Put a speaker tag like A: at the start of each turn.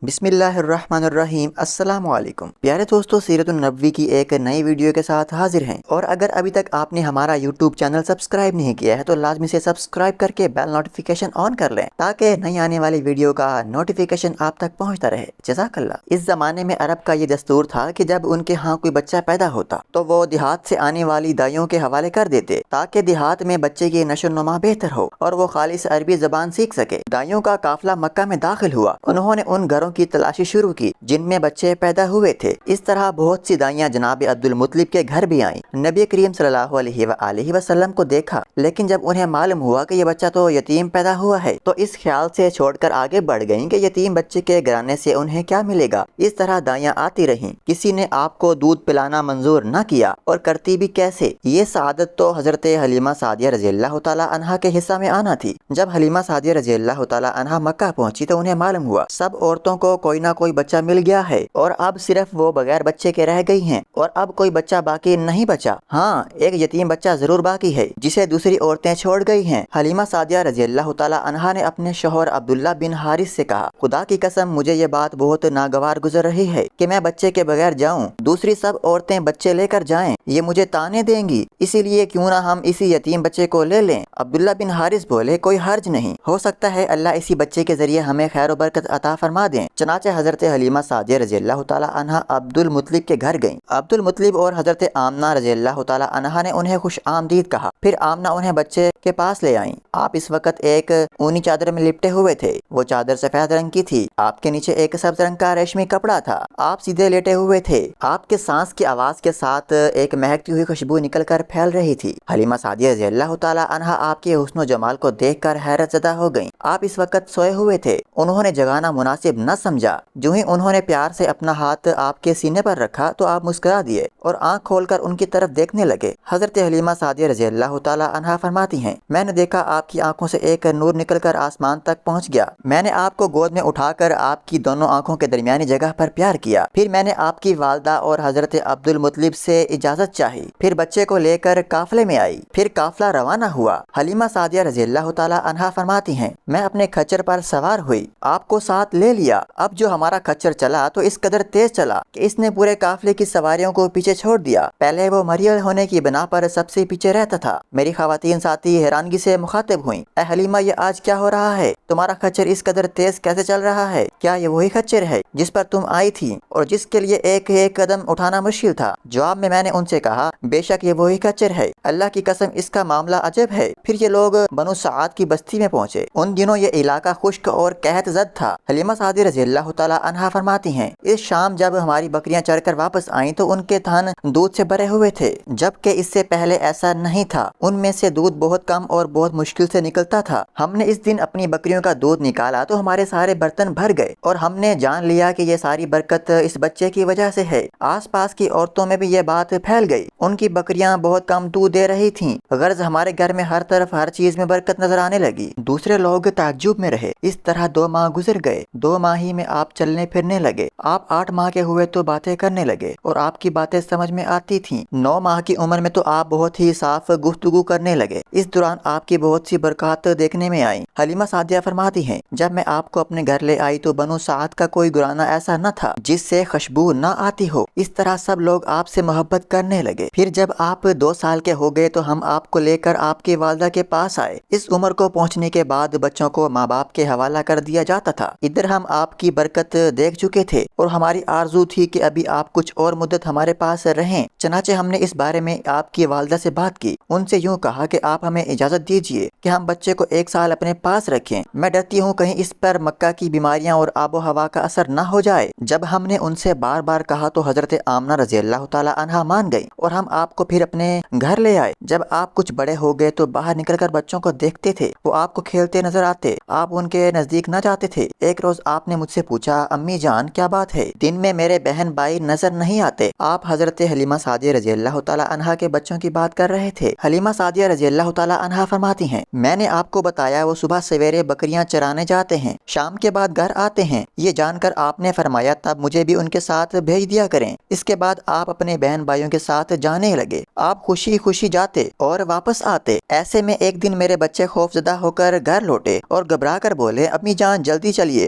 A: بسم اللہ الرحمن الرحیم۔ السلام علیکم پیارے دوستو، سیرت النبوی کی ایک نئی ویڈیو کے ساتھ حاضر ہیں، اور اگر ابھی تک آپ نے ہمارا یوٹیوب چینل سبسکرائب نہیں کیا ہے تو لازمی سے سبسکرائب کر کے بیل نوٹیفیکیشن آن کر لیں تاکہ نئی آنے والی ویڈیو کا نوٹیفیکیشن آپ تک پہنچتا رہے۔ جزاک اللہ۔ اس زمانے میں عرب کا یہ دستور تھا کہ جب ان کے ہاں کوئی بچہ پیدا ہوتا تو وہ دیہات سے آنے والی دائیوں کے حوالے کر دیتے تاکہ دیہات میں بچے کی نشو و نما بہتر ہو اور وہ خالص عربی زبان سیکھ سکے۔ دائیوں کا قافلہ مکہ میں داخل ہوا، انہوں نے ان گھروں کی تلاشی شروع کی جن میں بچے پیدا ہوئے تھے۔ اس طرح بہت سی دائیاں جناب عبد المطلب کے گھر بھی آئیں، نبی کریم صلی اللہ علیہ وآلہ وسلم کو دیکھا، لیکن جب انہیں معلوم ہوا کہ یہ بچہ تو یتیم پیدا ہوا ہے تو اس خیال سے چھوڑ کر آگے بڑھ گئیں کہ یتیم بچے کے گرانے سے انہیں کیا ملے گا۔ اس طرح دائیاں آتی رہیں، کسی نے آپ کو دودھ پلانا منظور نہ کیا، اور کرتی بھی کیسے۔ یہ سعادت تو حضرت حلیمہ سعدیہ رضی اللہ تعالیٰ عنہا کے حصہ میں آنا تھی۔ جب حلیمہ سعدیہ رضی اللہ تعالیٰ عنہا مکہ پہنچی تو انہیں معلوم ہوا سب عورتوں کو کوئی نہ کوئی بچہ مل گیا ہے اور اب صرف وہ بغیر بچے کے رہ گئی ہیں، اور اب کوئی بچہ باقی نہیں بچا۔ ہاں، ایک یتیم بچہ ضرور باقی ہے جسے دوسری عورتیں چھوڑ گئی ہیں۔ حلیمہ سعدیہ رضی اللہ تعالیٰ عنہا نے اپنے شوہر عبداللہ بن حارث سے کہا، خدا کی قسم مجھے یہ بات بہت ناگوار گزر رہی ہے کہ میں بچے کے بغیر جاؤں، دوسری سب عورتیں بچے لے کر جائیں، یہ مجھے تانے دیں گی، اسی لیے کیوں نہ ہم اسی یتیم بچے کو لے لیں۔ عبداللہ بن حارث بولے، کوئی حرج نہیں، ہو سکتا ہے اللہ اسی بچے کے ذریعے ہمیں خیر و برکت عطا فرما دیں۔ چنانچہ حضرت حلیمہ سعدیہ رضی اللہ تعالیٰ عنہا عبد المطلب کے گھر گئیں۔ عبد المطلب اور حضرت آمنہ رضی اللہ تعالیٰ عنہا نے انہیں خوش آمدید کہا، پھر آمنہ انہیں بچے کے پاس لے آئیں۔ آپ اس وقت ایک اونی چادر میں لپٹے ہوئے تھے، وہ چادر سفید رنگ کی تھی، آپ کے نیچے ایک سبز رنگ کا ریشمی کپڑا تھا، آپ سیدھے لیٹے ہوئے تھے، آپ کے سانس کی آواز کے ساتھ ایک مہکتی ہوئی خوشبو نکل کر پھیل رہی تھی۔ حلیمہ سعدیہ رضی اللہ تعالیٰ عنہا آپ کے حسن و جمال کو دیکھ کر حیرت زدہ ہو گئیں۔ آپ اس وقت سوئے ہوئے تھے، انہوں نے جگانا مناسب نہ سمجھا، جو ہی انہوں نے پیار سے اپنا ہاتھ آپ کے سینے پر رکھا تو آپ مسکرا دیے اور آنکھ کھول کر ان کی طرف دیکھنے لگے۔ حضرت حلیمہ سعدیہ رضی اللہ تعالیٰ عنہا فرماتی ہیں، میں نے دیکھا آپ کی آنکھوں سے ایک نور نکل کر آسمان تک پہنچ گیا، میں نے آپ کو گود میں اٹھا کر آپ کی دونوں آنکھوں کے درمیانی جگہ پر پیار کیا، پھر میں نے آپ کی والدہ اور حضرت عبد المطلب سے اجازت چاہی، پھر بچے کو لے کر قافلے میں آئی، پھر قافلہ روانہ ہوا۔ حلیمہ سعدیہ رضی اللہ تعالیٰ عنہا فرماتی ہیں، میں اپنے کھچر پر سوار ہوئی، آپ کو ساتھ لے لیا، اب جو ہمارا کھچر چلا تو اس قدر تیز چلا کہ اس نے پورے قافلے کی سواریوں کو پیچھے چھوڑ دیا۔ پہلے وہ مریض ہونے کی بنا پر سب سے پیچھے رہتا تھا۔ میری خواتین ساتھی حیرانگی سے مخاطب ہوئیں، اے حلیمہ یہ آج کیا ہو رہا ہے؟ تمہارا کھچر اس قدر تیز کیسے چل رہا ہے؟ کیا یہ وہی کھچر ہے جس پر تم آئی تھی اور جس کے لیے ایک ایک قدم اٹھانا مشکل تھا؟ جواب میں نے ان سے کہا، بے شک یہ وہی کھچر ہے، اللہ کی قسم اس کا معاملہ عجب ہے۔ پھر یہ لوگ بنو سعد کی بستی میں پہنچے، ان دنوں یہ علاقہ خشک اور قحط زد تھا۔ حلیمہ سعدیہ رضی اللہ تعالیٰ عنہا فرماتی ہیں، اس شام جب ہماری بکریاں چر کر واپس آئیں تو ان کے تھن دودھ سے بھرے ہوئے تھے، جبکہ اس سے پہلے ایسا نہیں تھا، ان میں سے دودھ بہت کم اور بہت مشکل سے نکلتا تھا۔ ہم نے اس دن اپنی بکریوں کا دودھ نکالا تو ہمارے سارے برتن بھر گئے، اور ہم نے جان لیا کہ یہ ساری برکت اس بچے کی وجہ سے ہے۔ آس پاس کی عورتوں میں بھی یہ بات پھیل گئی، ان کی بکریاں بہت کم دودھ دے رہی تھیں، غرض ہمارے گھر میں ہر طرف ہر چیز میں برکت نظر آنے لگی۔ دوسرے لوگ تعجب میں رہے۔ اس طرح 2 ماہ گزر گئے۔ 2 ماہ ہی میں آپ چلنے پھرنے لگے۔ آپ 8 ماہ کے ہوئے تو باتیں کرنے لگے اور آپ کی باتیں سمجھ میں آتی تھیں۔ 9 ماہ کی عمر میں تو آپ بہت ہی صاف گفتگو کرنے لگے۔ اس دوران آپ کی بہت سی برکات دیکھنے میں آئیں۔ حلیمہ سعدیہ فرماتی ہیں، جب میں آپ کو اپنے گھر لے آئی تو بنو سعد کا کوئی گھرانہ ایسا نہ تھا جس سے خوشبو نہ آتی ہو۔ اس طرح سب لوگ آپ سے محبت کرنے لگے۔ پھر جب آپ 2 سال کے ہو گئے تو ہم آپ کو لے کر آپ کی والدہ کے پاس آئے۔ اس عمر کو پہنچنے کے بعد بچوں کو ماں باپ کے حوالہ کر دیا جاتا تھا۔ ادھر ہم آپ کی برکت دیکھ چکے تھے اور ہماری آرزو تھی کہ ابھی آپ کچھ اور مدت ہمارے پاس رہیں۔ چنانچہ ہم نے اس بارے میں آپ کی والدہ سے بات کی، ان سے یوں کہا کہ آپ ہمیں اجازت دیجیے کہ ہم بچے کو 1 سال اپنے پاس رکھیں، میں ڈرتی ہوں کہیں اس پر مکہ کی بیماریاں اور آب و ہوا کا اثر نہ ہو جائے۔ جب ہم نے ان سے بار بار کہا تو حضرت آمنہ رضی اللہ تعالیٰ عنہا مان گئی اور ہم آپ کو پھر اپنے گھر لے آئے۔ جب آپ کچھ بڑے ہو گئے تو باہر نکل کر بچوں کو دیکھتے تھے، وہ آپ کو کھیلتے نظر آتے، آپ ان کے نزدیک نہ جاتے تھے۔ ایک روز آپ نے مجھ سے پوچھا، امی جان کیا بات ہے؟ دن میں میرے بہن بھائی نظر نہیں آتے؟ آپ حضرت حلیمہ سعدیہ رضی اللہ تعالیٰ عنہا کے بچوں کی بات کر رہے تھے۔ حلیمہ سعدیہ رضی اللہ تعالیٰ عنہا فرماتی ہیں، میں نے آپ کو بتایا وہ صبح سویرے بکریاں چرانے جاتے ہیں، شام کے بعد گھر آتے ہیں۔ یہ جان کر آپ نے فرمایا تب مجھے بھی ان کے ساتھ بھیج دیا کریں۔ اس کے بعد آپ اپنے بہن بھائیوں کے ساتھ جانے لگے، آپ خوشی خوشی جاتے اور واپس آتے۔ ایسے میں ایک دن میرے بچے خوف زدہ ہو کر گھر لوٹے اور گھبرا کر بولے، امی جان جلدی چلیے